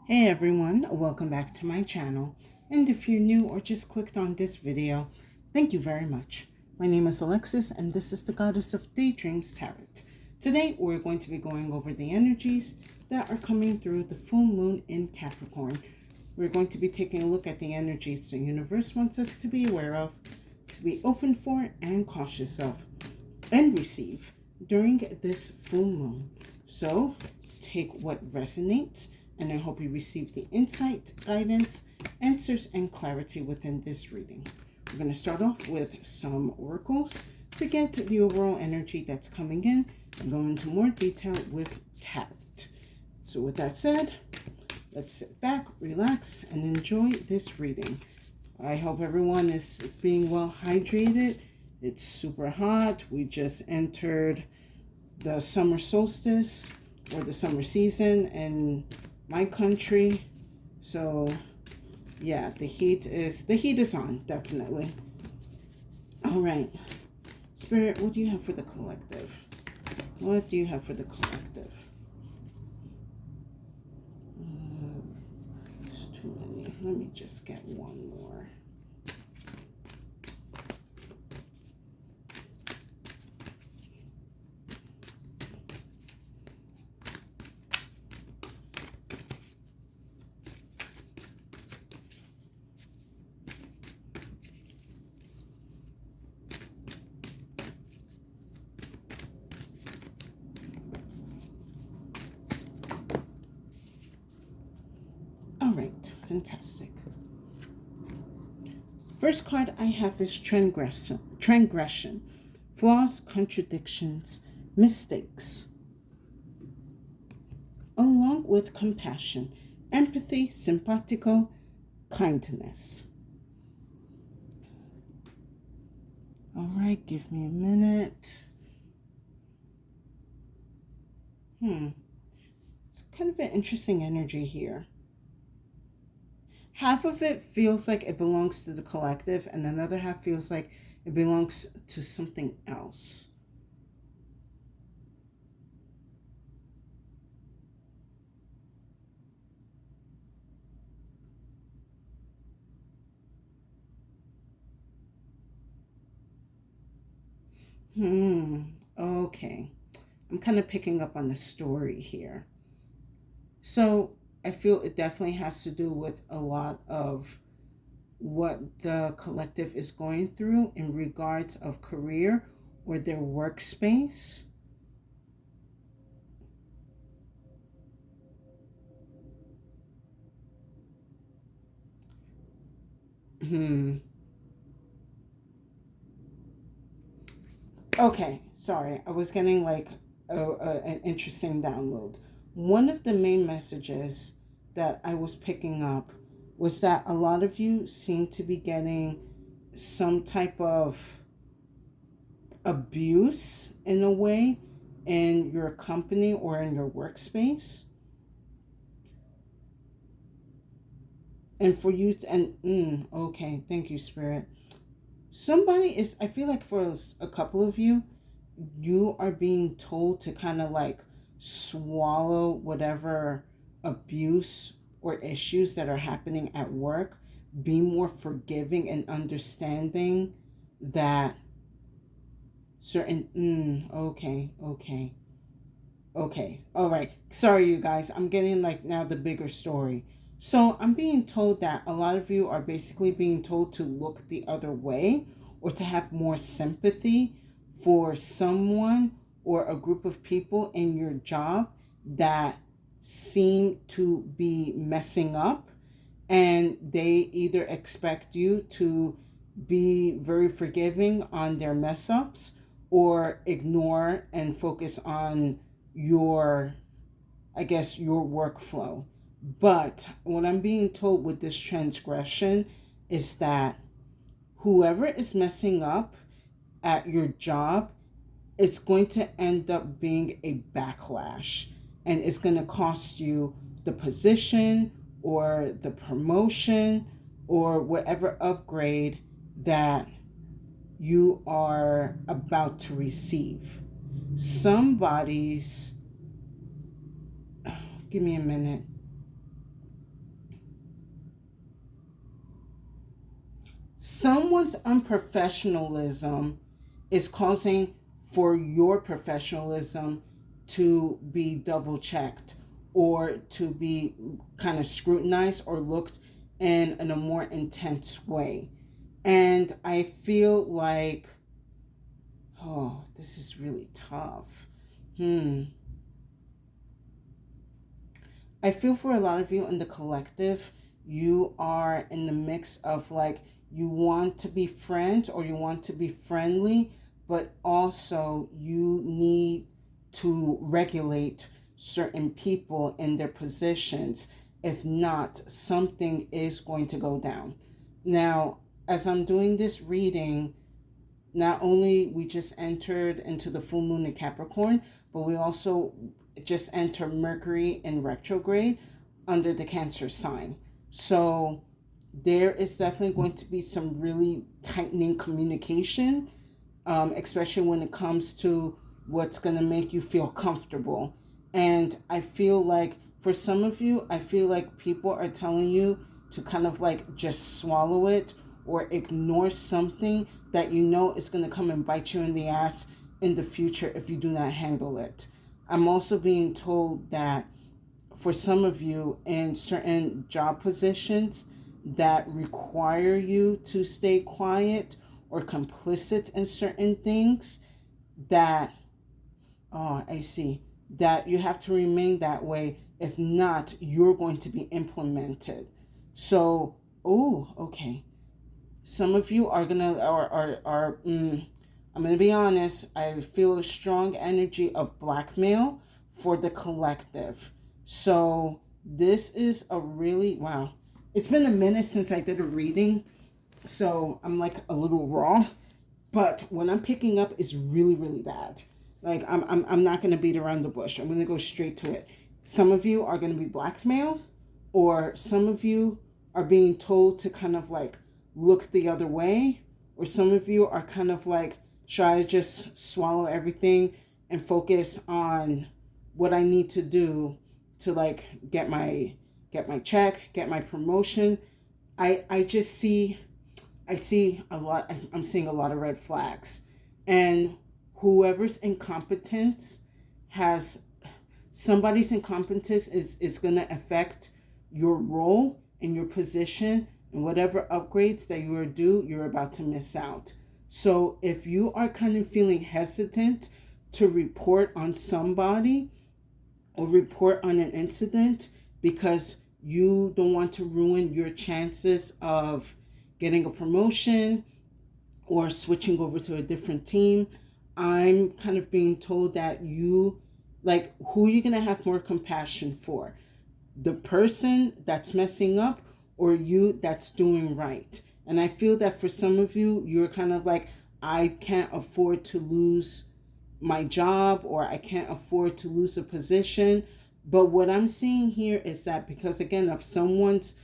Hey everyone, welcome back to my channel. And if you're new or just clicked on this video, thank you very much. My name is Alexis and this is the Goddess of Daydreams Tarot. Today we're going to be going over the energies that are coming through the full moon in Capricorn. We're going to be taking a look at the energies the universe wants us to be aware of, to be open for and cautious of, and receive during this full moon. So take what resonates, and I hope you receive the insight, guidance, answers, and clarity within this reading. We're going to start off with some oracles to get the overall energy that's coming in and go into more detail with tarot. So with that said, let's sit back, relax, and enjoy this reading. I hope everyone is being well hydrated. It's super hot. We just entered the summer solstice or the summer season in my country. So yeah, the heat is on, definitely. All right, Spirit, what do you have for the collective? What do you have for the collective? It's too many. Let me just get one more. All right, fantastic. First card I have is transgression, flaws, contradictions, mistakes, along with compassion, empathy, simpatico, kindness. All right, give me a minute. It's kind of an interesting energy here. Half of it feels like it belongs to the collective, and another half feels like it belongs to something else. Okay. I'm kind of picking up on the story here. So I feel it definitely has to do with a lot of what the collective is going through in regards of career or their workspace. Okay, sorry. I was getting like an interesting download. One of the main messages that I was picking up was that a lot of you seem to be getting some type of abuse in a way in your company or in your workspace. And for you to, and okay, thank you, Spirit. Somebody is, I feel like for a couple of you, you are being told to kind of like swallow whatever abuse or issues that are happening at work, be more forgiving and understanding that certain, okay, all right, sorry you guys, I'm getting like now the bigger story. So I'm being told that a lot of you are basically being told to look the other way or to have more sympathy for someone or a group of people in your job that seem to be messing up, and they either expect you to be very forgiving on their mess ups or ignore and focus on your, I guess, your workflow. But what I'm being told with this transgression is that whoever is messing up at your job, it's going to end up being a backlash, and it's going to cost you the position or the promotion or whatever upgrade that you are about to receive. Somebody's, give me a minute. someone's unprofessionalism is causing for your professionalism to be double checked or to be kind of scrutinized or looked in a more intense way. And I feel like, oh, this is really tough. I feel for a lot of you in the collective, you are in the mix of like, you want to be friends or you want to be friendly, but also you need to regulate certain people in their positions. If not, something is going to go down. Now, as I'm doing this reading, not only we just entered into the full moon in Capricorn, but we also just enter Mercury in retrograde under the Cancer sign. So there is definitely going to be some really tightening communication, especially when it comes to what's going to make you feel comfortable. And I feel like for some of you, I feel like people are telling you to kind of like just swallow it or ignore something that you know is going to come and bite you in the ass in the future if you do not handle it. I'm also being told that for some of you in certain job positions that require you to stay quiet or complicit in certain things, that, oh, I see, that you have to remain that way. If not, you're going to be implemented. So, oh, okay. Some of you are gonna I'm gonna be honest, I feel a strong energy of blackmail for the collective. So this is a really, wow. It's been a minute since I did a reading, so I'm like a little raw. But what I'm picking up is really, really bad. Like I'm not gonna beat around the bush. I'm gonna go straight to it. Some of you are gonna be blackmailed, or some of you are being told to kind of like look the other way, or some of you are kind of like, should I just swallow everything and focus on what I need to do to like get my check, get my promotion? I see a lot. I'm seeing a lot of red flags, and whoever's incompetence has somebody's incompetence is going to affect your role and your position, and whatever upgrades that you are due, you're about to miss out. So if you are kind of feeling hesitant to report on somebody or report on an incident because you don't want to ruin your chances of getting a promotion or switching over to a different team, I'm kind of being told that you, like, who are you going to have more compassion for? The person that's messing up or you that's doing right? And I feel that for some of you, you're kind of like, I can't afford to lose my job, or I can't afford to lose a position. But what I'm seeing here is that because, again, of someone's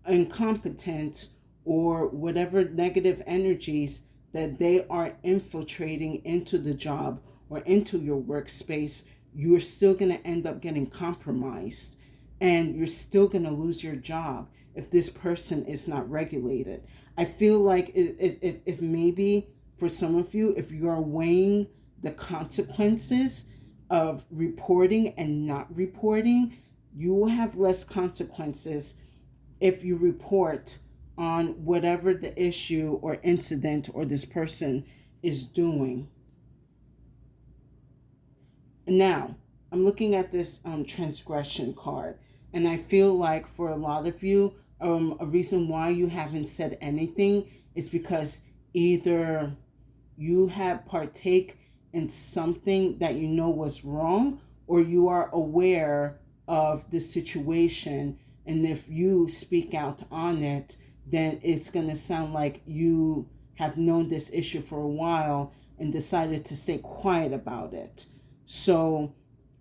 incompetence or whatever negative energies that they are infiltrating into the job or into your workspace, you're still going to end up getting compromised, and you're still going to lose your job if this person is not regulated. I feel like if maybe for some of you, if you're weighing the consequences of reporting and not reporting, you will have less consequences if you report on whatever the issue or incident or this person is doing. Now, I'm looking at this transgression card, and I feel like for a lot of you, a reason why you haven't said anything is because either you have partake in something that you know was wrong, or you are aware of the situation, and if you speak out on it, then it's going to sound like you have known this issue for a while and decided to stay quiet about it. So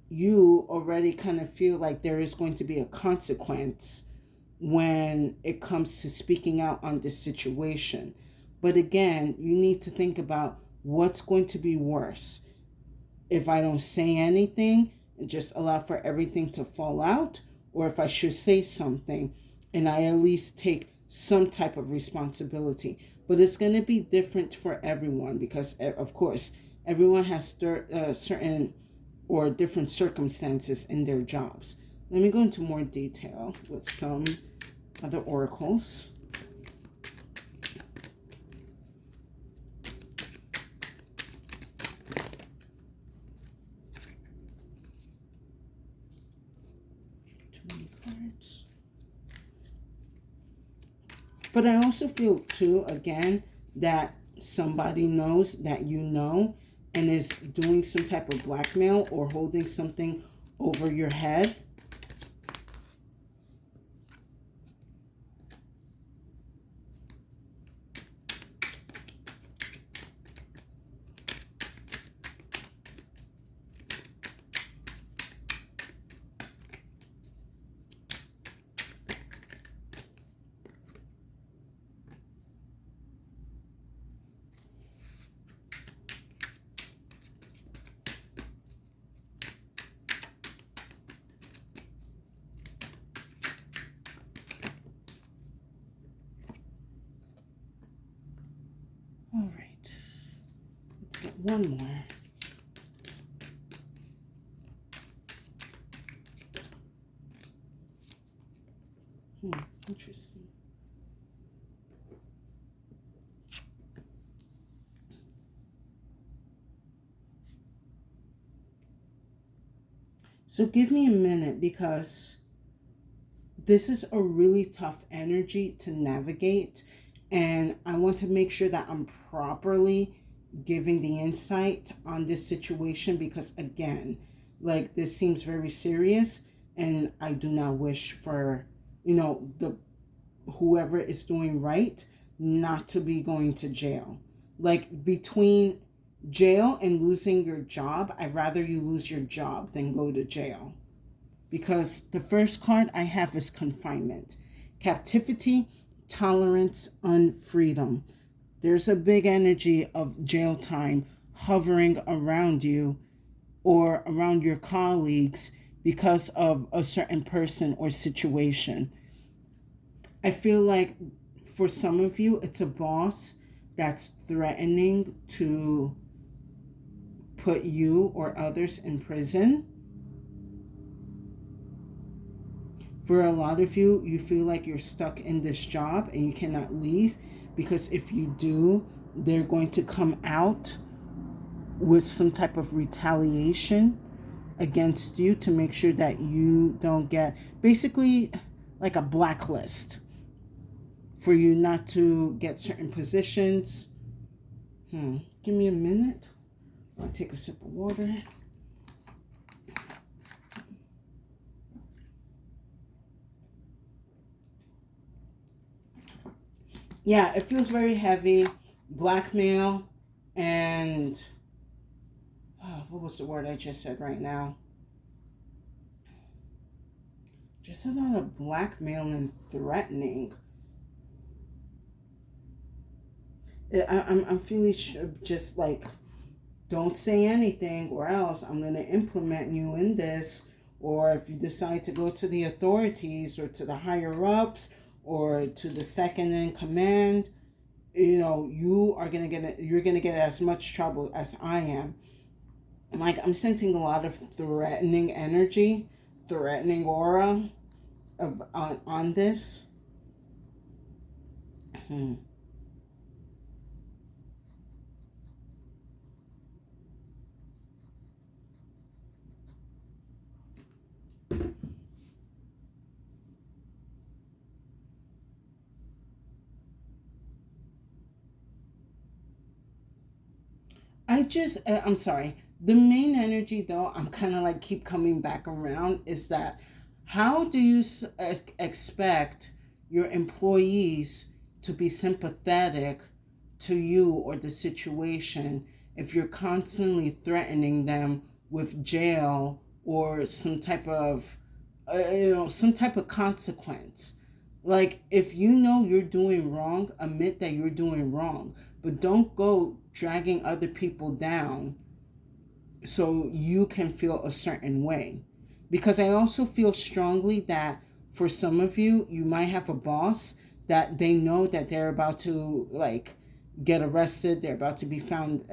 you already kind of feel like there is going to be a consequence when it comes to speaking out on this situation. But again, you need to think about what's going to be worse. If I don't say anything and just allow for everything to fall out, or if I should say something and I at least take some type of responsibility. but it's going to be different for everyone because, of course, everyone has certain or different circumstances in their jobs. Let me go into more detail with some other oracles. Too many cards. But I also feel too, again, that somebody knows that you know and is doing some type of blackmail or holding something over your head. All right, let's get one more. Interesting. So give me a minute because this is a really tough energy to navigate, and I want to make sure that I'm properly giving the insight on this situation because, again, like, this seems very serious, and I do not wish for, the whoever is doing right not to be going to jail. Like, between jail and losing your job, I'd rather you lose your job than go to jail. Because the first card I have is confinement, captivity, tolerance, unfreedom. There's a big energy of jail time hovering around you or around your colleagues because of a certain person or situation. I feel like for some of you, it's a boss that's threatening to put you or others in prison. For a lot of you, you feel like you're stuck in this job and you cannot leave because if you do, they're going to come out with some type of retaliation against you to make sure that you don't get, basically, like a blacklist for you not to get certain positions. Give me a minute. I'll take a sip of water. Yeah, it feels very heavy. Blackmail and what was the word I just said right now? Just a lot of blackmail and threatening. I'm feeling just like, don't say anything or else I'm going to implement you in this. Or if you decide to go to the authorities or to the higher ups or to the second in command, you're going to get as much trouble as I am. And like, I'm sensing a lot of threatening energy, threatening aura on this. I'm sorry. The main energy, though, I'm kind of like keep coming back around, is that how do you expect your employees to be sympathetic to you or the situation if you're constantly threatening them with jail or some type of, consequence? Like, if you know you're doing wrong, admit that you're doing wrong, but don't go dragging other people down so you can feel a certain way. Because I also feel strongly that for some of you, you might have a boss that they know that they're about to like get arrested, they're about to be found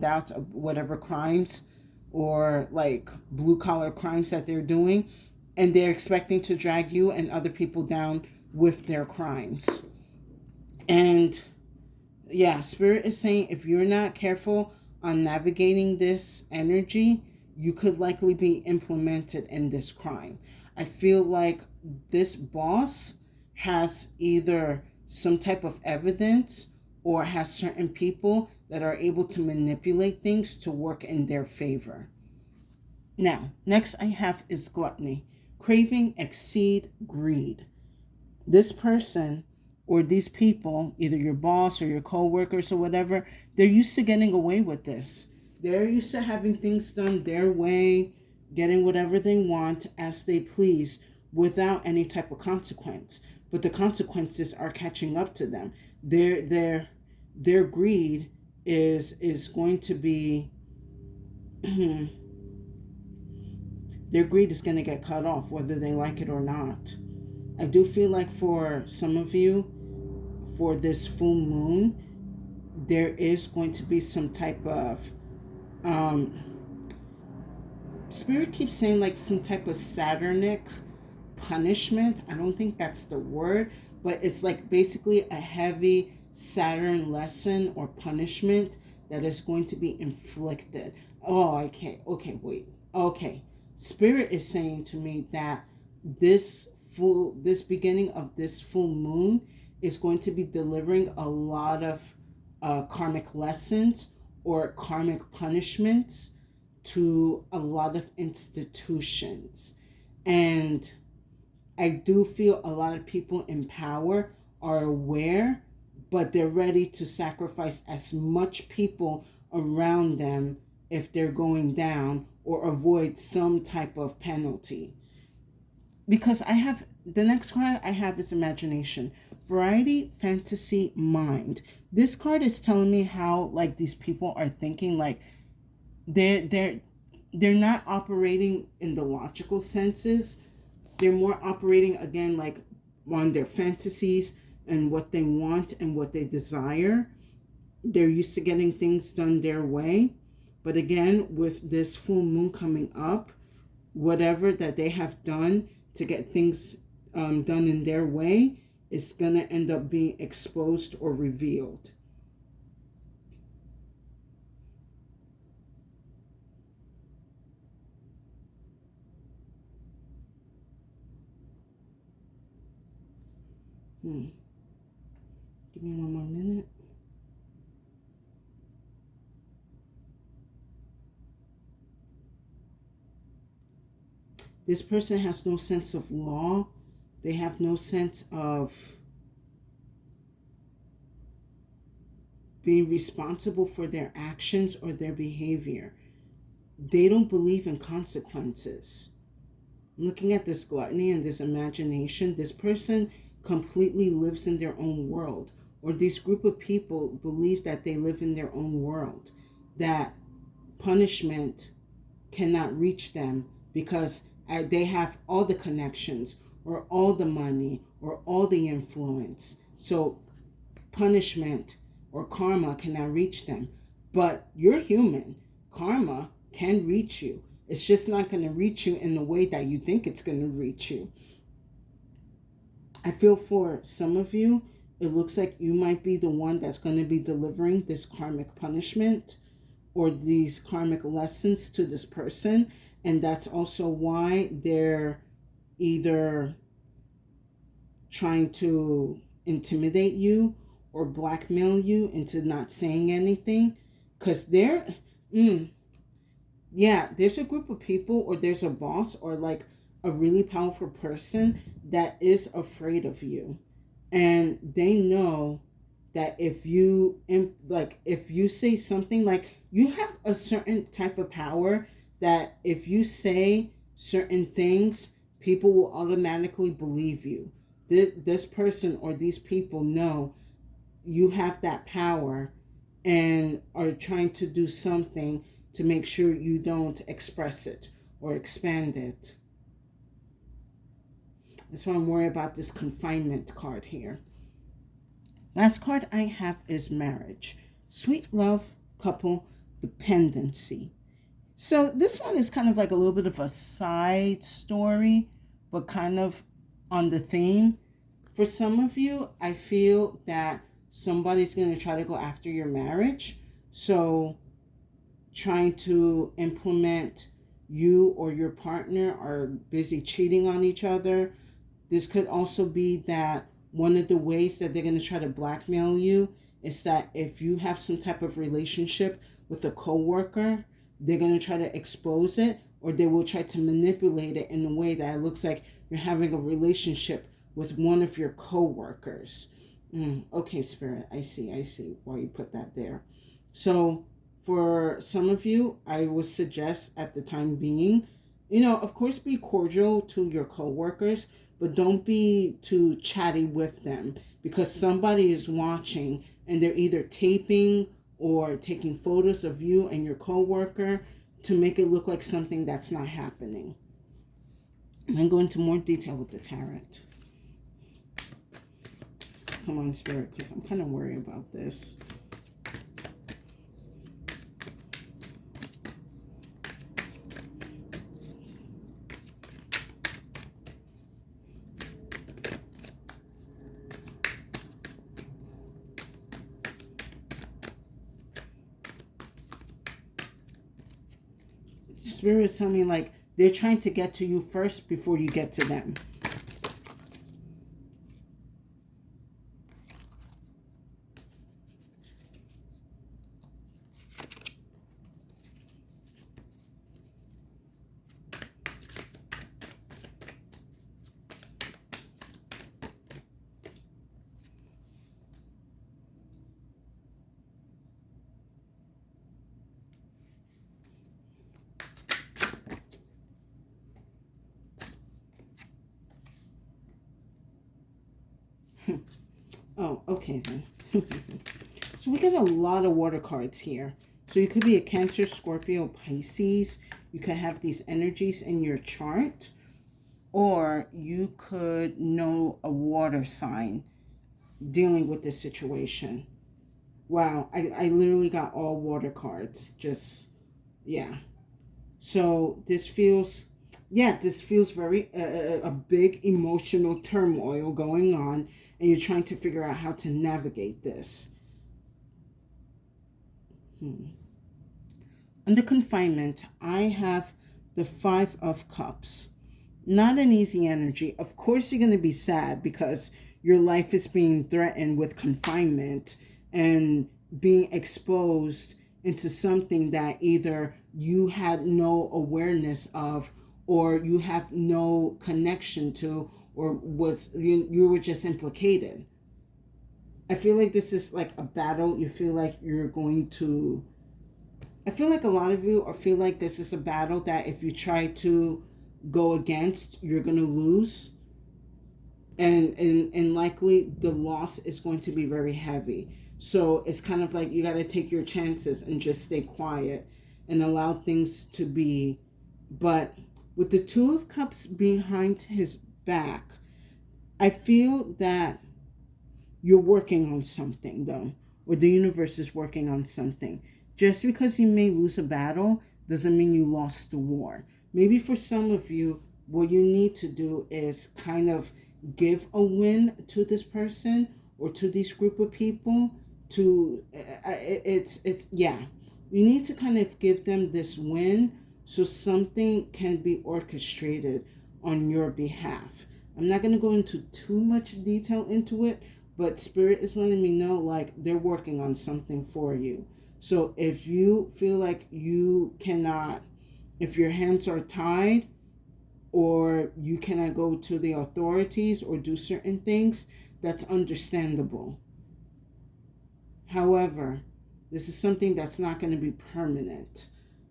out of whatever crimes or like blue collar crimes that they're doing, and they're expecting to drag you and other people down with their crimes. And yeah, Spirit is saying if you're not careful on navigating this energy, you could likely be implemented in this crime. I feel like this boss has either some type of evidence or has certain people that are able to manipulate things to work in their favor. Now, next I have is gluttony, craving, exceed, greed. This person or these people, either your boss or your co-workers or whatever, they're used to getting away with this. They're used to having things done their way, getting whatever they want as they please without any type of consequence. But the consequences are catching up to them. Their greed is going to be their greed is going to get cut off whether they like it or not. I do feel like for some of you, for this full moon, there is going to be some type of Spirit keeps saying like some type of Saturnic punishment. I don't think that's the word, but it's like basically a heavy Saturn lesson or punishment that is going to be inflicted. Oh, I can't. Okay, wait. Okay. Spirit is saying to me that this beginning of this full moon is going to be delivering a lot of karmic lessons or karmic punishments to a lot of institutions. And I do feel a lot of people in power are aware, but they're ready to sacrifice as much people around them if they're going down or avoid some type of penalty. Because I have the next card I have is imagination, variety, fantasy, mind. This card is telling me how like these people are thinking, like they're not operating in the logical senses. They're more operating again like on their fantasies and what they want and what they desire. They're used to getting things done their way. But again, with this full moon coming up, whatever that they have done to get things done in their way is going to end up being exposed or revealed. Give me one more minute. This person has no sense of law. They have no sense of being responsible for their actions or their behavior. They don't believe in consequences. Looking at this gluttony and this imagination, this person completely lives in their own world, or this group of people believe that they live in their own world, that punishment cannot reach them because they have all the connections or all the money or all the influence. So punishment or karma cannot reach them. But you're human. Karma can reach you. It's just not going to reach you in the way that you think it's going to reach you. I feel for some of you, it looks like you might be the one that's going to be delivering this karmic punishment or these karmic lessons to this person. And that's also why they're either trying to intimidate you or blackmail you into not saying anything. Because there's a group of people or there's a boss or like a really powerful person that is afraid of you. And they know that if you say something, like you have a certain type of power that if you say certain things, people will automatically believe you. This person or these people know you have that power and are trying to do something to make sure you don't express it or expand it. That's why I'm worried about this confinement card here. Last card I have is marriage. Sweet love, couple, dependency. So this one is kind of like a little bit of a side story, but kind of on the theme. For some of you, I feel that somebody's going to try to go after your marriage. So trying to implement, you or your partner are busy cheating on each other. This could also be that one of the ways that they're going to try to blackmail you is that if you have some type of relationship with a coworker, they're going to try to expose it, or they will try to manipulate it in a way that it looks like you're having a relationship with one of your coworkers. Okay, Spirit, I see why you put that there. So for some of you, I would suggest at the time being, of course, be cordial to your coworkers, but don't be too chatty with them, because somebody is watching and they're either taping or taking photos of you and your coworker to make it look like something that's not happening. I'm going to go into more detail with the tarot. Come on, Spirit, because I'm kind of worried about this. Spirit is telling me like they're trying to get to you first before you get to them. Oh, okay then. So we got a lot of water cards here. So you could be a Cancer, Scorpio, Pisces. You could have these energies in your chart. Or you could know a water sign dealing with this situation. Wow, I literally got all water cards. Just, yeah. So this feels very a big emotional turmoil going on, and you're trying to figure out how to navigate this. Under confinement, I have the Five of Cups. Not an easy energy. Of course, you're going to be sad because your life is being threatened with confinement and being exposed into something that either you had no awareness of, or you have no connection to, or was you were just implicated. I feel like this is like a battle. You feel like you're going to, I feel like a lot of you feel like this is a battle that if you try to go against, you're going to lose. And likely the loss is going to be very heavy. So it's kind of like you got to take your chances and just stay quiet and allow things to be. But with the Two of Cups behind his back, I feel that you're working on something, though, or the universe is working on something. Just because you may lose a battle doesn't mean you lost the war. Maybe for some of you, what you need to do is kind of give a win to this person or to this group of people. You need to kind of give them this win so something can be orchestrated on your behalf. I'm not going to go into too much detail into it, but Spirit is letting me know like they're working on something for you. So if you feel like you cannot, if your hands are tied, or you cannot go to the authorities or do certain things, that's understandable. However, this is something that's not going to be permanent.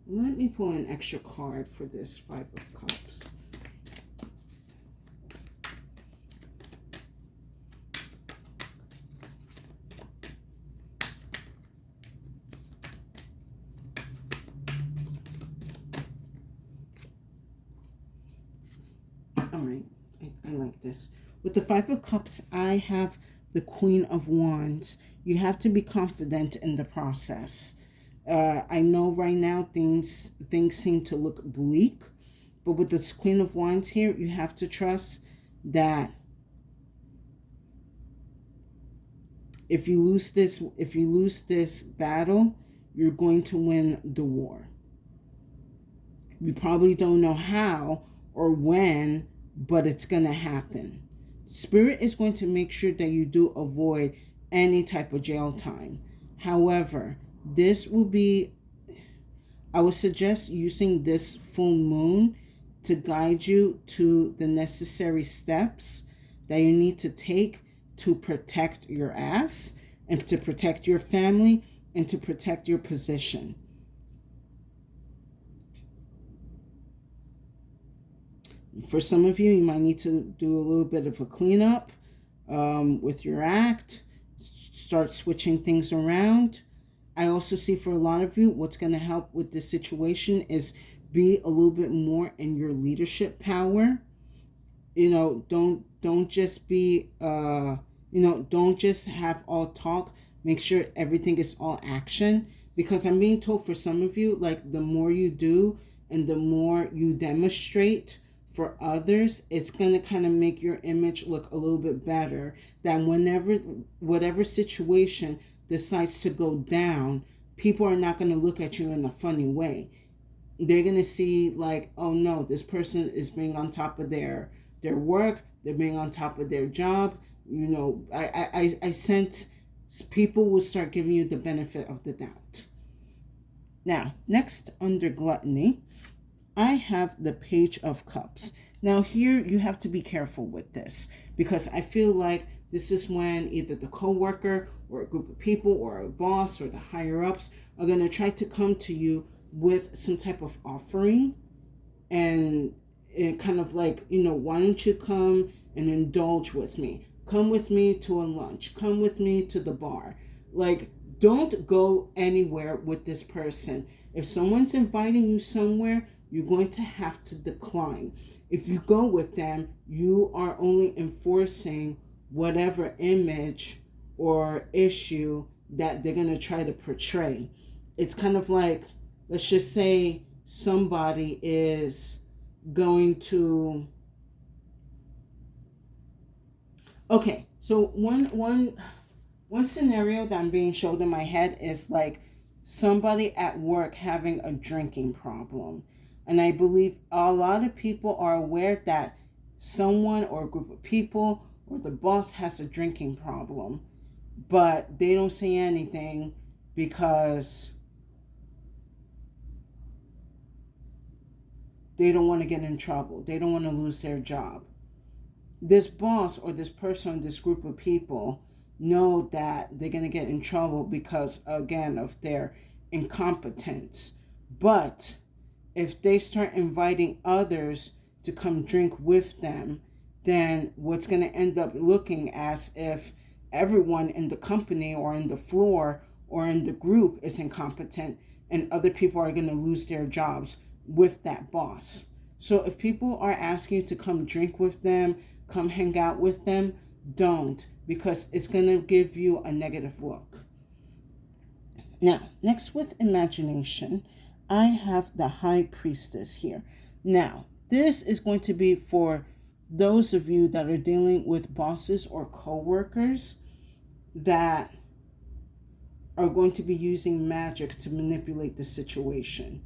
Let me pull an extra card for this Five of Cups. All right, I like this. With the Five of Cups, I have the Queen of Wands. You have to be confident in the process. I know right now things seem to look bleak, but with this Queen of Wands here, you have to trust that if you lose this battle, you're going to win the war. You probably don't know how or when, but it's going to happen. Spirit is going to make sure that you do avoid any type of jail time. However, this will be, I would suggest using this full moon to guide you to the necessary steps that you need to take to protect your ass and to protect your family and to protect your position. For some of you, you might need to do a little bit of a cleanup with your act, start switching things around. I also see for a lot of you, what's going to help with this situation is be a little bit more in your leadership power. You know, don't just be, don't just have all talk. Make sure everything is all action. Because I'm being told for some of you, like the more you do and the more you demonstrate for others, it's going to kind of make your image look a little bit better. That whatever situation decides to go down, people are not going to look at you in a funny way. They're going to see like, oh no, this person is being on top of their work. They're being on top of their job. You know, I sense people will start giving you the benefit of the doubt. Now, next under gluttony, I have the Page of Cups. Now here you have to be careful with this because I feel like this is when either the co-worker or a group of people or a boss or the higher ups are going to try to come to you with some type of offering and kind of like, why don't you come and indulge with me? Come with me to a lunch. Come with me to the bar. Like, don't go anywhere with this person. If someone's inviting you somewhere, you're going to have to decline. If you go with them, you are only enforcing whatever image or issue that they're going to try to portray. It's kind of like, let's just say somebody is going to... Okay, so one scenario that I'm being showed in my head is like somebody at work having a drinking problem. And I believe a lot of people are aware that someone or a group of people or the boss has a drinking problem, but they don't say anything because they don't want to get in trouble. They don't want to lose their job. This boss or this person, this group of people know that they're going to get in trouble because, again, of their incompetence. But if they start inviting others to come drink with them, then what's going to end up looking as if everyone in the company or in the floor or in the group is incompetent and other people are going to lose their jobs with that boss. So if people are asking you to come drink with them, come hang out with them, don't, because it's going to give you a negative look. Now, next with imagination, I have the High Priestess here. Now, this is going to be for those of you that are dealing with bosses or co-workers that are going to be using magic to manipulate the situation.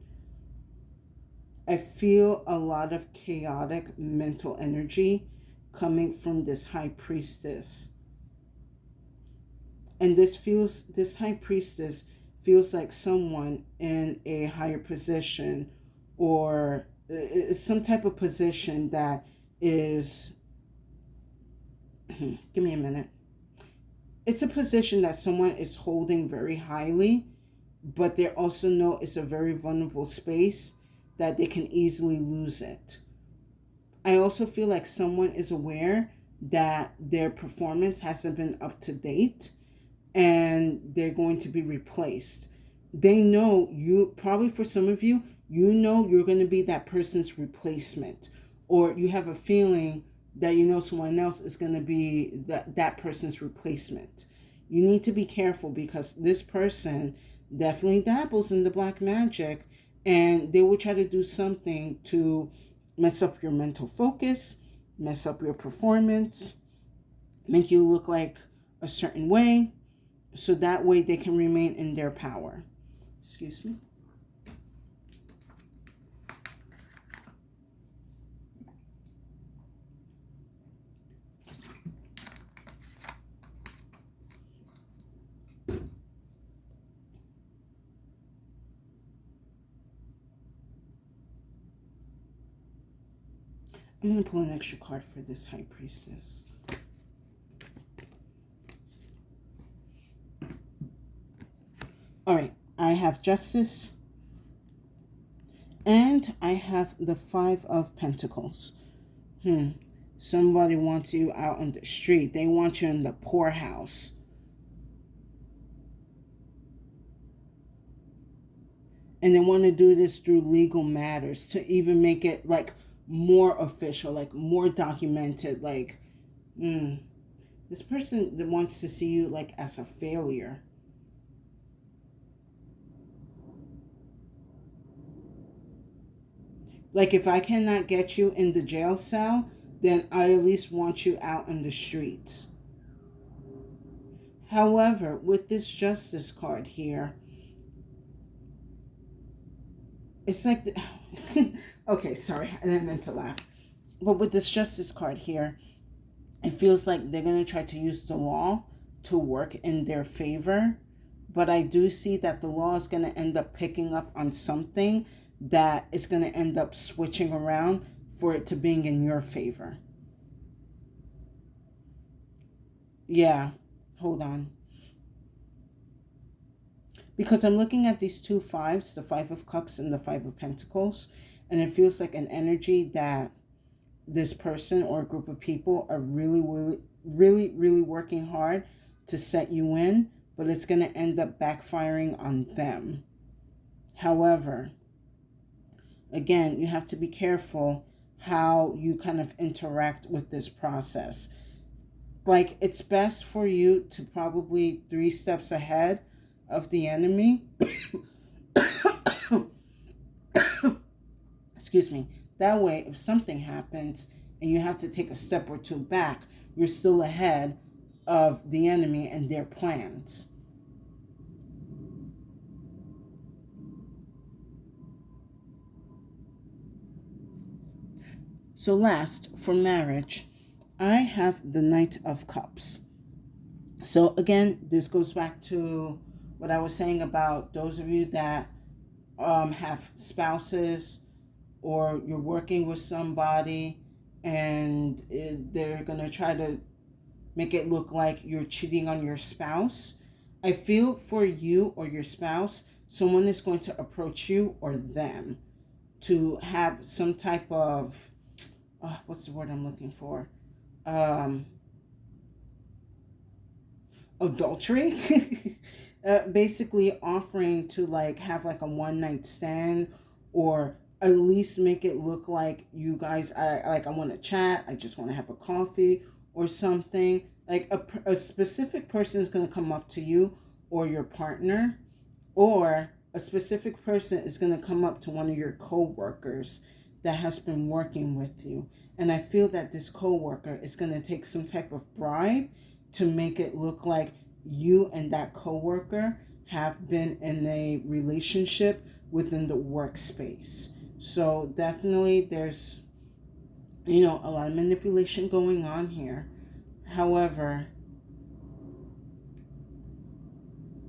I feel a lot of chaotic mental energy coming from this High Priestess. And this High Priestess feels like someone in a higher position or some type of position that is, give me a minute. It's a position that someone is holding very highly, but they also know it's a very vulnerable space that they can easily lose it. I also feel like someone is aware that their performance hasn't been up to date and they're going to be replaced. They know you, probably for some of you, you know you're going to be that person's replacement, or you have a feeling that you know someone else is going to be that person's replacement. You need to be careful because this person definitely dabbles in the black magic, and they will try to do something to mess up your mental focus, mess up your performance, make you look like a certain way, so that way they can remain in their power. Excuse me. I'm going to pull an extra card for this High Priestess. All right, I have Justice, and I have the Five of Pentacles. Somebody wants you out on the street. They want you in the poorhouse. And they want to do this through legal matters to even make it like more official, like more documented. Like, this person that wants to see you like as a failure. Like, if I cannot get you in the jail cell, then I at least want you out in the streets. However, with this Justice card here, it's like, okay, sorry, I didn't mean to laugh. But with this Justice card here, it feels like they're going to try to use the law to work in their favor. But I do see that the law is going to end up picking up on something that is going to end up switching around for it to being in your favor. Yeah, hold on. Because I'm looking at these two fives, the Five of Cups and the Five of Pentacles, and it feels like an energy that this person or a group of people are really working hard to set you in, but it's going to end up backfiring on them. However, again, you have to be careful how you kind of interact with this process. Like, it's best for you to probably 3 steps ahead of the enemy. Excuse me. That way, if something happens and you have to take a step or 2 back, you're still ahead of the enemy and their plans. So last, for marriage, I have the Knight of Cups. So again, this goes back to what I was saying about those of you that have spouses, or you're working with somebody and they're going to try to make it look like you're cheating on your spouse. I feel for you or your spouse, someone is going to approach you or them to have some type of, what's the word I'm looking for? Adultery. Basically offering to like have like a one night stand, or at least make it look like you guys, I want to chat, I just want to have a coffee or something. Like a specific person is going to come up to you or your partner, or a specific person is going to come up to one of your co-workers that has been working with you. And I feel that this co-worker is going to take some type of bribe to make it look like you and that co-worker have been in a relationship within the workspace. So definitely there's, a lot of manipulation going on here. However,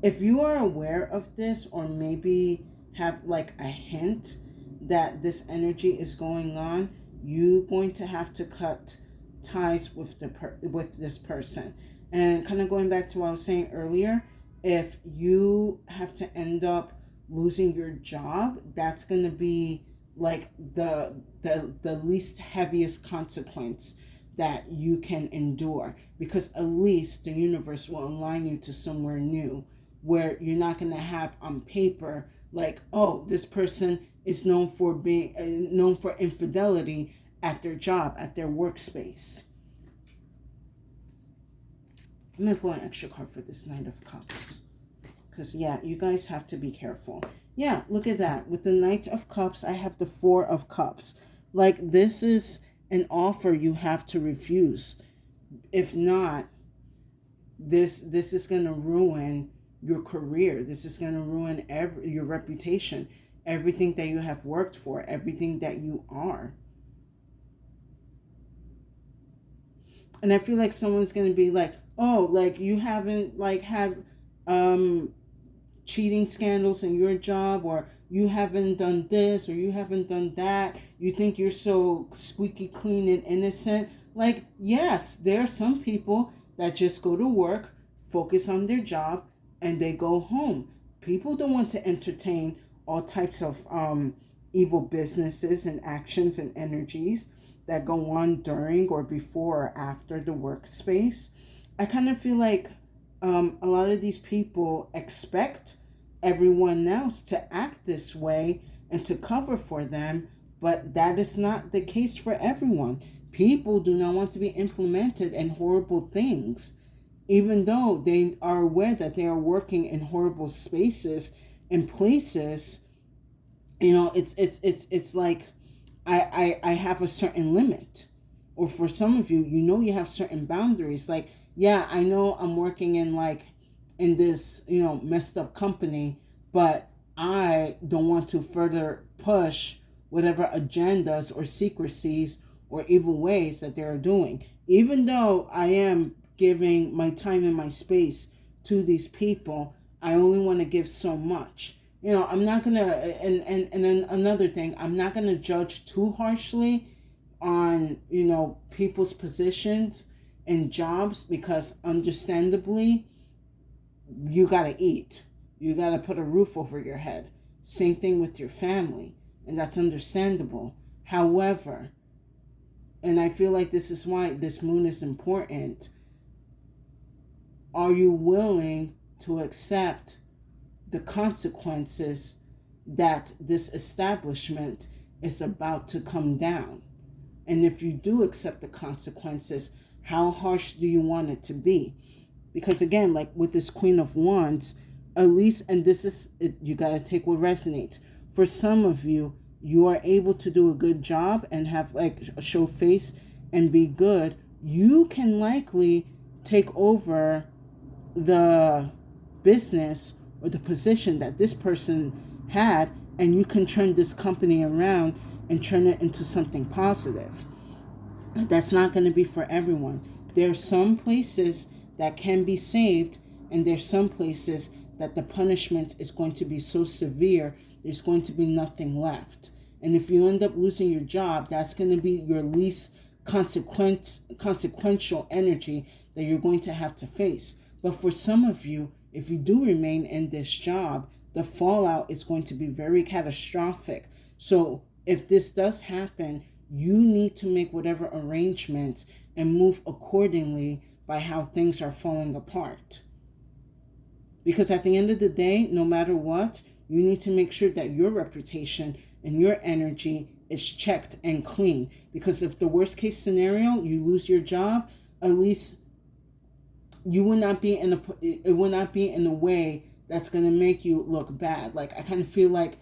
if you are aware of this, or maybe have like a hint that this energy is going on, you're going to have to cut ties with with this person. And kind of going back to what I was saying earlier, if you have to end up losing your job, that's going to be like the least heaviest consequence that you can endure, because at least the universe will align you to somewhere new where you're not going to have on paper like, oh, this person is known for being known for infidelity at their job, at their workspace. I'm going to pull an extra card for this Knight of Cups. Because, yeah, you guys have to be careful. Yeah, look at that. With the Knight of Cups, I have the Four of Cups. Like, this is an offer you have to refuse. If not, this is going to ruin your career. This is going to ruin your reputation, everything that you have worked for, everything that you are. And I feel like someone's going to be like, oh, like you haven't like had cheating scandals in your job, or you haven't done this, or you haven't done that. You think you're so squeaky clean and innocent. Like, yes, there are some people that just go to work, focus on their job, and they go home. People don't want to entertain all types of evil businesses and actions and energies that go on during or before or after the workspace. I kind of feel like a lot of these people expect everyone else to act this way and to cover for them, but that is not the case for everyone. People do not want to be implemented in horrible things, even though they are aware that they are working in horrible spaces and places. You know, it's like I have a certain limit. Or for some of you, you know, you have certain boundaries. Like, yeah, I know I'm working in this, you know, messed up company, but I don't want to further push whatever agendas or secrecies or evil ways that they're doing. Even though I am giving my time and my space to these people, I only want to give so much. You know, I'm not gonna, and then another thing, I'm not gonna judge too harshly on, you know, people's positions and jobs, because understandably, you gotta eat. You gotta put a roof over your head. Same thing with your family, and that's understandable. However, and I feel like this is why this moon is important, are you willing to accept the consequences that this establishment is about to come down? And if you do accept the consequences, how harsh do you want it to be? Because again, like with this Queen of Wands, at least, and this is, you got to take what resonates. For some of you, you are able to do a good job and have like a show face and be good. You can likely take over the business or the position that this person had, and you can turn this company around and turn it into something positive. That's not going to be for everyone. There are some places that can be saved, and there's some places that the punishment is going to be so severe, there's going to be nothing left. And if you end up losing your job, that's going to be your least consequential energy that you're going to have to face. But for some of you, if you do remain in this job, the fallout is going to be very catastrophic. So if this does happen, you need to make whatever arrangements and move accordingly by how things are falling apart. Because at the end of the day, no matter what, you need to make sure that your reputation and your energy is checked and clean. Because if the worst case scenario, you lose your job, at least you will not be it will not be in a way that's going to make you look bad. Like, I kind of feel like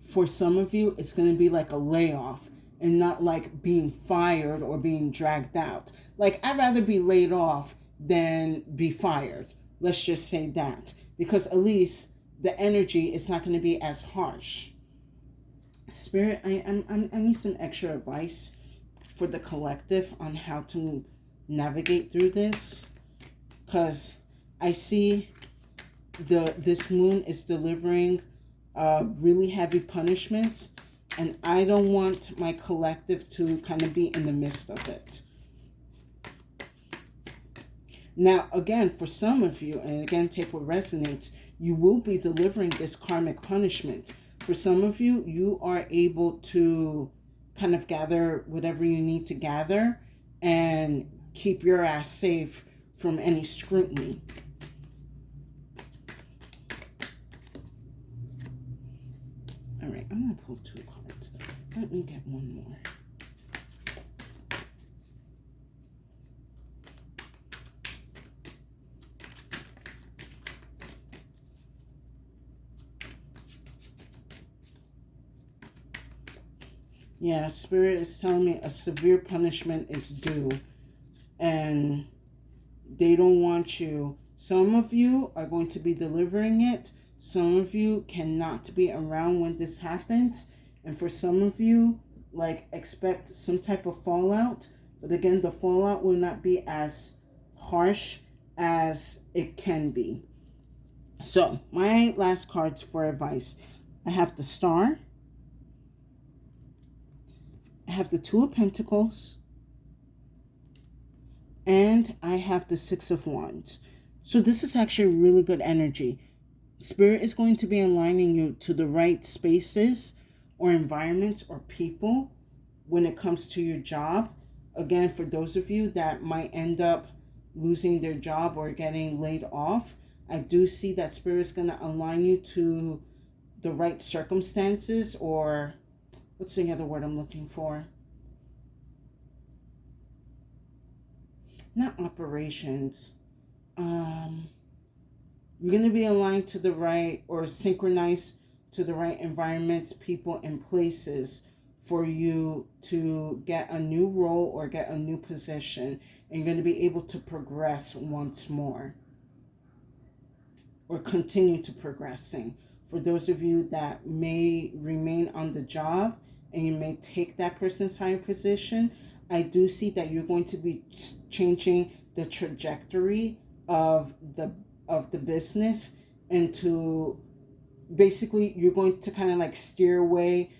for some of you, it's going to be like a layoff and not like being fired or being dragged out. Like, I'd rather be laid off than be fired. Let's just say that. Because at least the energy is not going to be as harsh. Spirit, I need some extra advice for the collective on how to navigate through this. Because I see this moon is delivering really heavy punishments, and I don't want my collective to kind of be in the midst of it. Now, again, for some of you, and again, take what resonates, you will be delivering this karmic punishment. For some of you, you are able to kind of gather whatever you need to gather and keep your ass safe from any scrutiny. All right, I'm going to pull 2 cards. Let me get one more. Yeah, Spirit is telling me a severe punishment is due, and they don't want you. Some of you are going to be delivering it. Some of you cannot be around when this happens. And for some of you, like, expect some type of fallout. But again, the fallout will not be as harsh as it can be. So, my last cards for advice. I have the Star. I have the Two of Pentacles. And I have the Six of Wands. So this is actually really good energy. Spirit is going to be aligning you to the right spaces or environments or people when it comes to your job. Again, for those of you that might end up losing their job or getting laid off, I do see that Spirit is going to align you to the right circumstances, or what's the other word I'm looking for? Not operations. You're going to be aligned to the right, or synchronized to the right environments, people, and places for you to get a new role or get a new position. And you're going to be able to progress once more, or continue to progressing. For those of you that may remain on the job and you may take that person's higher position, I do see that you're going to be changing the trajectory of the business into, basically, you're going to kind of like steer away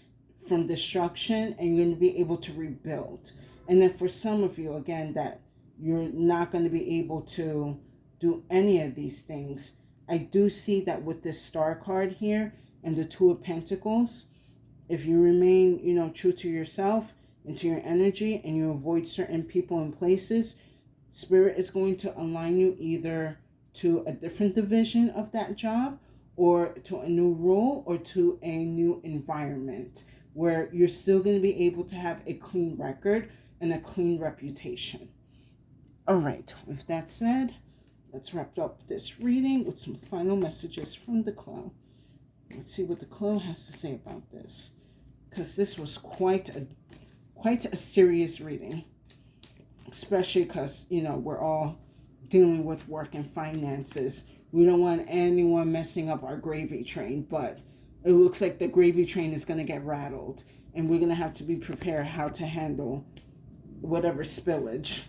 from destruction, and you're going to be able to rebuild. And then for some of you, again, that you're not going to be able to do any of these things, I do see that with this Star card here and the Two of Pentacles, if you remain, true to yourself and to your energy, and you avoid certain people and places, Spirit is going to align you either to a different division of that job, or to a new role, or to a new environment where you're still going to be able to have a clean record and a clean reputation. All right, with that said, let's wrap up this reading with some final messages from the Clo. Let's see what the Clo has to say about this, because this was quite a serious reading, especially because, we're all dealing with work and finances. We don't want anyone messing up our gravy train, but it looks like the gravy train is going to get rattled, and we're going to have to be prepared how to handle whatever spillage.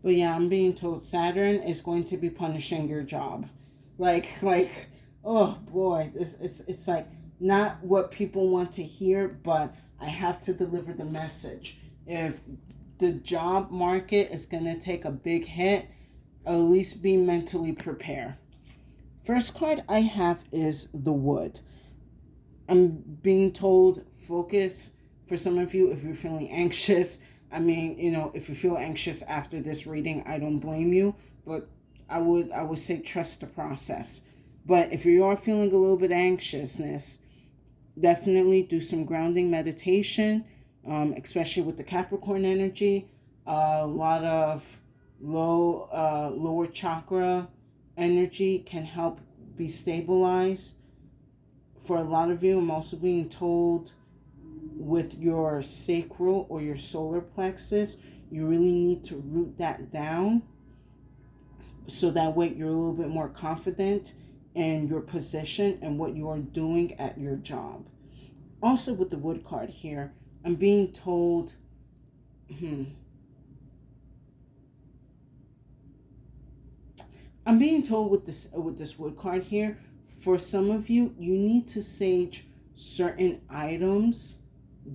But yeah, I'm being told Saturn is going to be punishing your job. Like, oh boy, it's like not what people want to hear, but I have to deliver the message. If the job market is going to take a big hit, at least be mentally prepared. First card I have is the Wood. I'm being told focus. For some of you, if you're feeling anxious, if you feel anxious after this reading, I don't blame you, but I would say trust the process. But if you are feeling a little bit of anxiousness, definitely do some grounding meditation, especially with the Capricorn energy. A lot of lower chakra energy can help be stabilized. For a lot of you, I'm also being told with your sacral or your solar plexus, you really need to root that down, so that way you're a little bit more confident in your position and what you are doing at your job. Also with the Wood card here, I'm being told with this Wood card here, for some of you, you need to sage certain items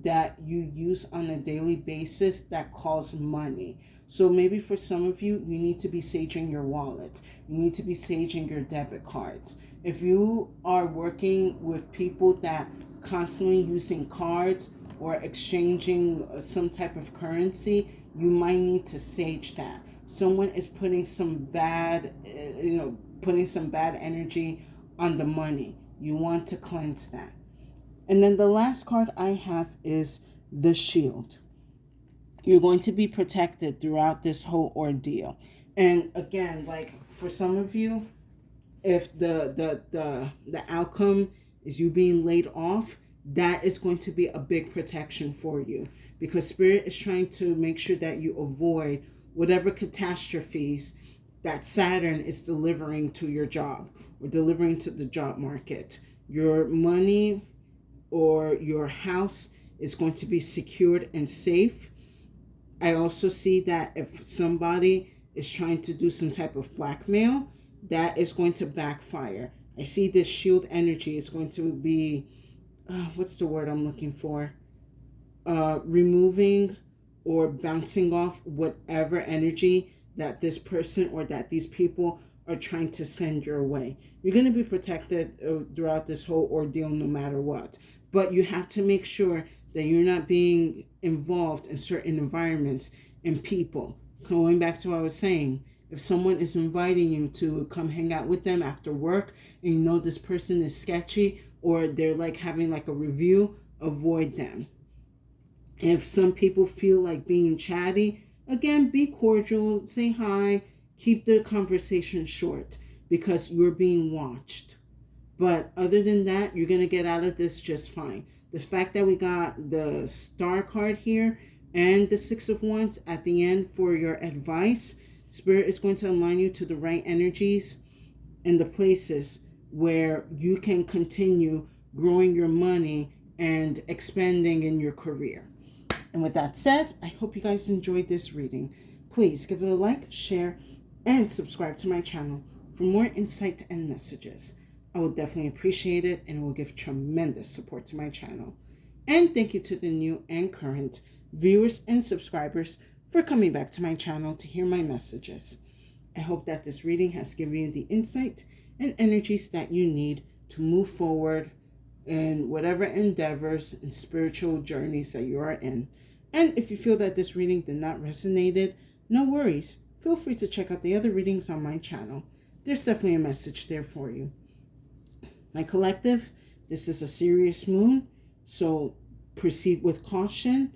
that you use on a daily basis that cost money. So maybe for some of you, you need to be saging your wallet. You need to be saging your debit cards. If you are working with people that constantly using cards or exchanging some type of currency, you might need to sage that. someone is putting some bad, putting some bad energy on the money. You want to cleanse that. And then the last card I have is the Shield. You're going to be protected throughout this whole ordeal. And again, like for some of you, if the outcome is you being laid off, that is going to be a big protection for you, because Spirit is trying to make sure that you avoid whatever catastrophes that Saturn is delivering to your job or delivering to the job market. Your money or your house is going to be secured and safe. I also see that if somebody is trying to do some type of blackmail, that is going to backfire. I see this shield energy is going to be, what's the word I'm looking for? Removing or bouncing off whatever energy that this person or that these people are trying to send your way. You're going to be protected throughout this whole ordeal no matter what. But you have to make sure that you're not being involved in certain environments and people. Going back to what I was saying, if someone is inviting you to come hang out with them after work and you know this person is sketchy or they're like having like a review, avoid them. If some people feel like being chatty, again, be cordial, say hi, keep the conversation short because you're being watched. But other than that, you're going to get out of this just fine. The fact that we got the Star card here and the Six of Wands at the end for your advice, Spirit is going to align you to the right energies and the places where you can continue growing your money and expanding in your career. And with that said, I hope you guys enjoyed this reading. Please give it a like, share, and subscribe to my channel for more insight and messages. I will definitely appreciate it, and it will give tremendous support to my channel. And thank you to the new and current viewers and subscribers for coming back to my channel to hear my messages. I hope that this reading has given you the insight and energies that you need to move forward in whatever endeavors and spiritual journeys that you are in. And if you feel that this reading did not resonate, no worries. Feel free to check out the other readings on my channel. There's definitely a message there for you. My collective, this is a serious moon, so proceed with caution.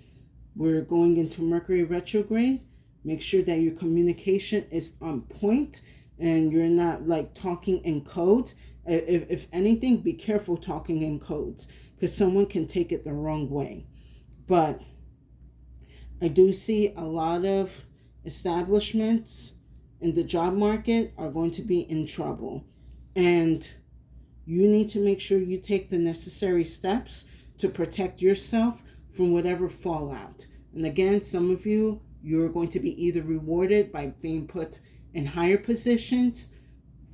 We're going into Mercury retrograde. Make sure that your communication is on point and you're not like talking in codes. If anything, be careful talking in codes because someone can take it the wrong way. But I do see a lot of establishments in the job market are going to be in trouble. And you need to make sure you take the necessary steps to protect yourself from whatever fallout. And again, some of you, you're going to be either rewarded by being put in higher positions.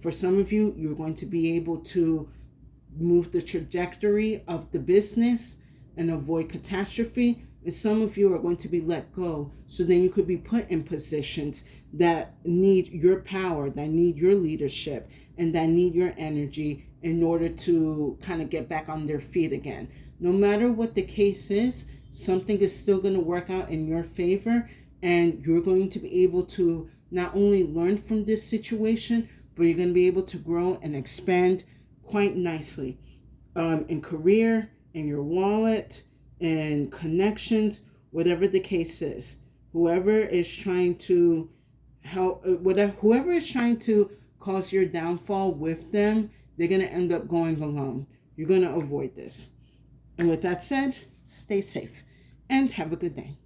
For some of you, you're going to be able to move the trajectory of the business and avoid catastrophe. And some of you are going to be let go. So then you could be put in positions that need your power, that need your leadership, and that need your energy in order to kind of get back on their feet again. No matter what the case is, something is still going to work out in your favor, and you're going to be able to not only learn from this situation, but you're going to be able to grow and expand quite nicely in career, in your wallet, in connections, whatever the case is. Whoever is trying to help, whoever is trying to cause your downfall with them, they're going to end up going alone. You're going to avoid this. And with that said, stay safe and have a good day.